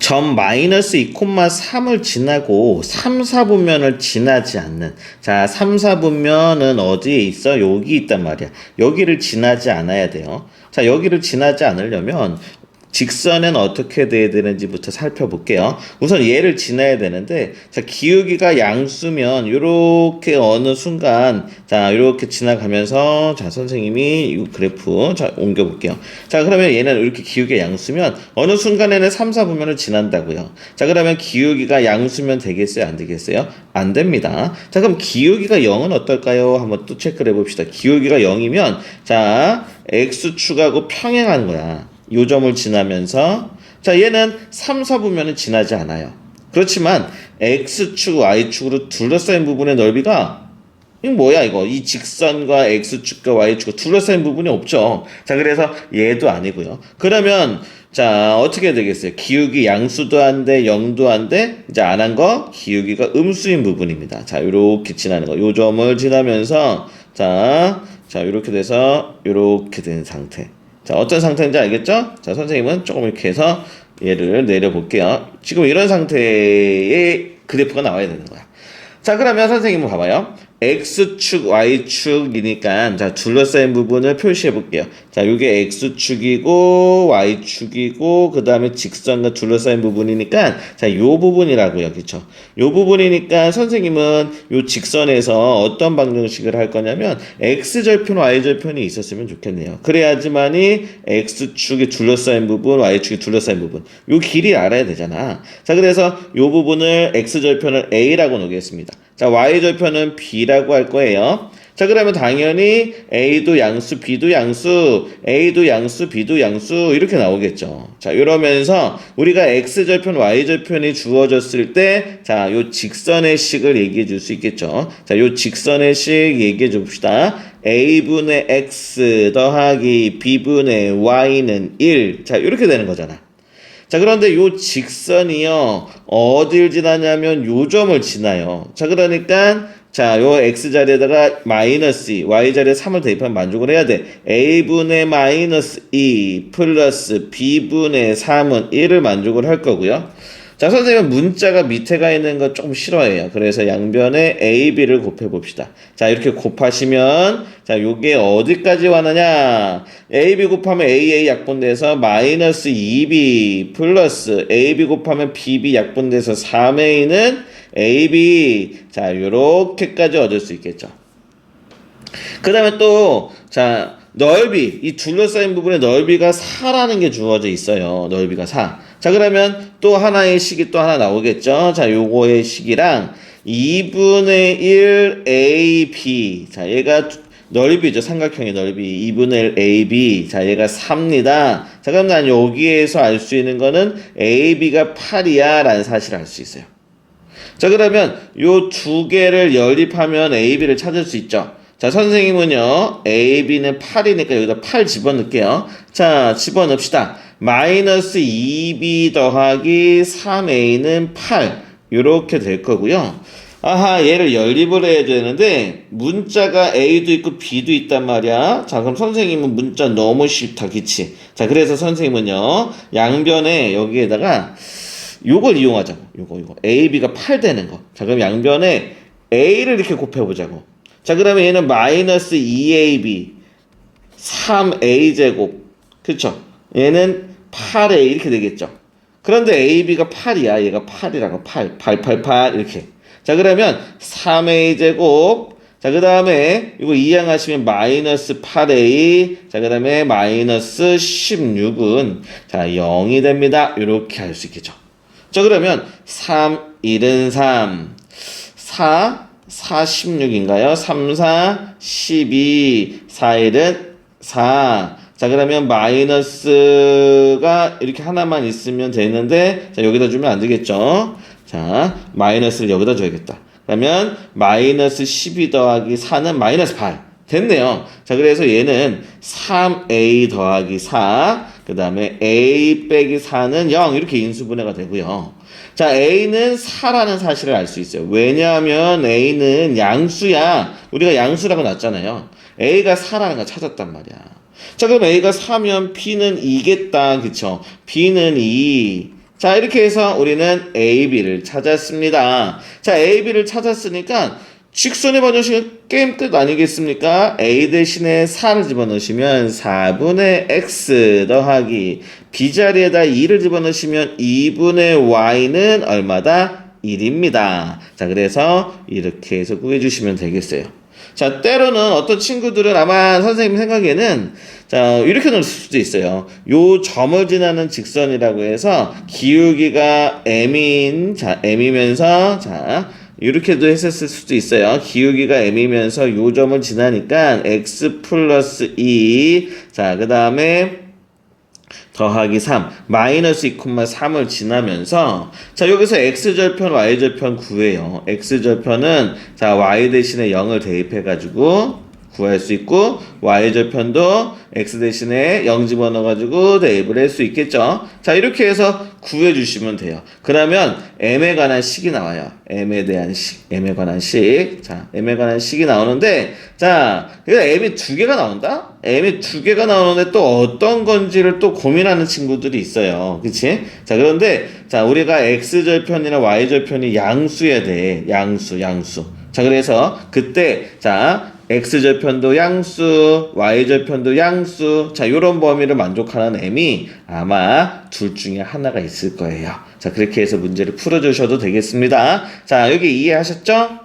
점 마이너스 2,3을 지나고 3, 4분면을 지나지 않는. 자, 3, 4분면은 어디에 있어? 여기 있단 말이야. 여기를 지나지 않아야 돼요. 자, 여기를 지나지 않으려면 직선은 어떻게 돼야 되는지부터 살펴볼게요. 우선 얘를 지나야 되는데, 자, 기울기가 양수면 요렇게 어느 순간, 자, 요렇게 지나가면서, 자, 선생님이 이 그래프 자 옮겨볼게요. 자, 그러면 얘는 이렇게 기울기가 양수면 어느 순간에는 3, 4분면을 지난다고요. 자, 그러면 기울기가 양수면 되겠어요? 안 되겠어요? 안 됩니다. 자, 그럼 기울기가 0은 어떨까요? 한번 또 체크를 해봅시다. 기울기가 0이면 자, x축하고 평행하는 거야. 요 점을 지나면서, 자, 얘는 3, 4분면은 지나지 않아요. 그렇지만 x축, y축으로 둘러싸인 부분의 넓이가, 이거 뭐야 이거? 이 직선과 x축과 y축과 둘러싸인 부분이 없죠. 자, 그래서 얘도 아니고요. 그러면 자, 어떻게 되겠어요? 기울기 양수도 안 돼, 0도 안 돼. 이제 안 한 거 기울기가 음수인 부분입니다. 자, 요렇게 지나는 거. 요 점을 지나면서 자, 요렇게 돼서 요렇게 된 상태. 자, 어떤 상태인지 알겠죠? 자, 선생님은 조금 이렇게 해서 얘를 내려볼게요. 지금 이런 상태의 그래프가 나와야 되는 거야. 자, 그러면 선생님은 봐봐요. x축, y축이니까 자, 둘러싸인 부분을 표시해 볼게요. 자, 요게 x축이고 y축이고 그다음에 직선과 둘러싸인 부분이니까 자, 요 부분이라고요. 그렇죠? 요 부분이니까 선생님은 요 직선에서 어떤 방정식을 할 거냐면 x절편, y절편이 있었으면 좋겠네요. 그래야지만이 x축이 둘러싸인 부분, y축이 둘러싸인 부분. 요 길이 알아야 되잖아. 자, 그래서 요 부분을 x절편을 a라고 놓겠습니다. 자, y절편은 b라고 할 거예요. 자, 그러면 당연히 a도 양수, b도 양수, a도 양수, b도 양수 이렇게 나오겠죠. 자, 이러면서 우리가 x절편, y절편이 주어졌을 때 자, 요 직선의 식을 얘기해 줄 수 있겠죠. 자, 요 직선의 식 얘기해 줍시다. a분의 x 더하기 b분의 y는 1. 자, 이렇게 되는 거잖아. 자, 그런데 요 직선이요, 어딜 지나냐면 요 점을 지나요. 자, 그러니까, 자, 요 x자리에다가 마이너스 2, y자리에 3을 대입하면 만족을 해야 돼. a분의 마이너스 2 플러스 b분의 3은 1을 만족을 할 거고요. 자, 선생님은 문자가 밑에 가 있는 거 조금 싫어해요. 그래서 양변에 a, b를 곱해봅시다. 자, 이렇게 곱하시면 자, 요게 어디까지 왔느냐? a, b 곱하면 a, a 약분돼서 마이너스 2b 플러스 a, b 곱하면 b, b 약분돼서 3a는 a, b. 자, 요렇게까지 얻을 수 있겠죠. 그 다음에 또 자, 넓이, 이 둘러싸인 부분의 넓이가 4라는 게 주어져 있어요. 넓이가 4. 자, 그러면 또 하나의 식이 또 하나 나오겠죠. 자, 요거의 식이랑 2분의 1 AB. 자, 얘가 넓이죠. 삼각형의 넓이. 2분의 1 AB. 자, 얘가 4입니다. 자, 그럼 난 여기에서 알 수 있는 거는 AB가 8이야 라는 사실을 알 수 있어요. 자, 그러면 요 두 개를 연립하면 AB를 찾을 수 있죠. 자, 선생님은요, AB는 8이니까 여기다 8 집어넣을게요. 자, 집어넣읍시다. 마이너스 2B 더하기 3A는 8. 요렇게 될 거고요. 아하, 얘를 연립을 해야 되는데, 문자가 A도 있고 B도 있단 말이야. 자, 그럼 선생님은 문자 너무 싫다, 그치? 자, 그래서 선생님은요, 양변에 여기에다가 요걸 이용하자고. 요거. AB가 8 되는 거. 자, 그럼 양변에 A를 이렇게 곱해보자고. 자, 그러면 얘는 마이너스 2ab 3a제곱 그쵸? 얘는 8a 이렇게 되겠죠. 그런데 ab가 8이야. 얘가 8이라고 8 이렇게. 자, 그러면 3a제곱 자, 그 다음에 이거 이항하시면 마이너스 8a 자, 그 다음에 마이너스 16은 자 0이 됩니다. 이렇게 할 수 있겠죠. 자, 그러면 3 1은 3 4 16인가요? 3, 4, 12, 4, 1은 4. 자, 그러면 마이너스가 이렇게 하나만 있으면 되는데, 자, 여기다 주면 안 되겠죠? 자, 마이너스를 여기다 줘야겠다. 그러면 마이너스 12 더하기 4는 마이너스 8. 됐네요. 자, 그래서 얘는 3a 더하기 4, 그 다음에 a 빼기 4는 0. 이렇게 인수분해가 되고요. 자, a는 4라는 사실을 알 수 있어요. 왜냐하면 a는 양수야. 우리가 양수라고 놨잖아요. a가 4라는 걸 찾았단 말이야. 자, 그럼 a가 4면 b는 2겠다. 그쵸? b는 2. 자, 이렇게 해서 우리는 A, B를 찾았습니다. 자, A, B를 찾았으니까 직선의 방정식은 게임 끝 아니겠습니까? A 대신에 4를 집어넣으시면 4분의 X 더하기 B 자리에다 2를 집어넣으시면 2분의 Y는 얼마다? 1입니다. 자, 그래서 이렇게 해서 구해주시면 되겠어요. 자, 때로는 어떤 친구들은 아마 선생님 생각에는 자, 이렇게 넣을 수도 있어요. 요 점을 지나는 직선이라고 해서 기울기가 M이면서 자, 이렇게도 했었을 수도 있어요. 기울기가 M이면서 요 점을 지나니까 X 플러스 2 자, 그 다음에 더하기 3 마이너스 2,3을 지나면서 자, 여기서 x절편 y절편 구해요. x절편은 자, y 대신에 0을 대입해 가지고 구할 수 있고 y절편도 x 대신에 0 집어넣어가지고 대입을 할 수 있겠죠. 자, 이렇게 해서 구해주시면 돼요. 그러면 m에 관한 식이 나와요. m에 대한 식, m에 관한 식. 자, m에 관한 식이 나오는데 자, m이 두 개가 나온다? m이 두 개가 나오는데 또 어떤 건지를 또 고민하는 친구들이 있어요. 그치? 자, 그런데 자, 우리가 x절편이나 y절편이 양수여야 돼. 양수. 자, 그래서 그때 자, x절편도 양수, y절편도 양수. 자, 요런 범위를 만족하는 m이 아마 둘 중에 하나가 있을 거예요. 자, 그렇게 해서 문제를 풀어주셔도 되겠습니다. 자, 여기 이해하셨죠?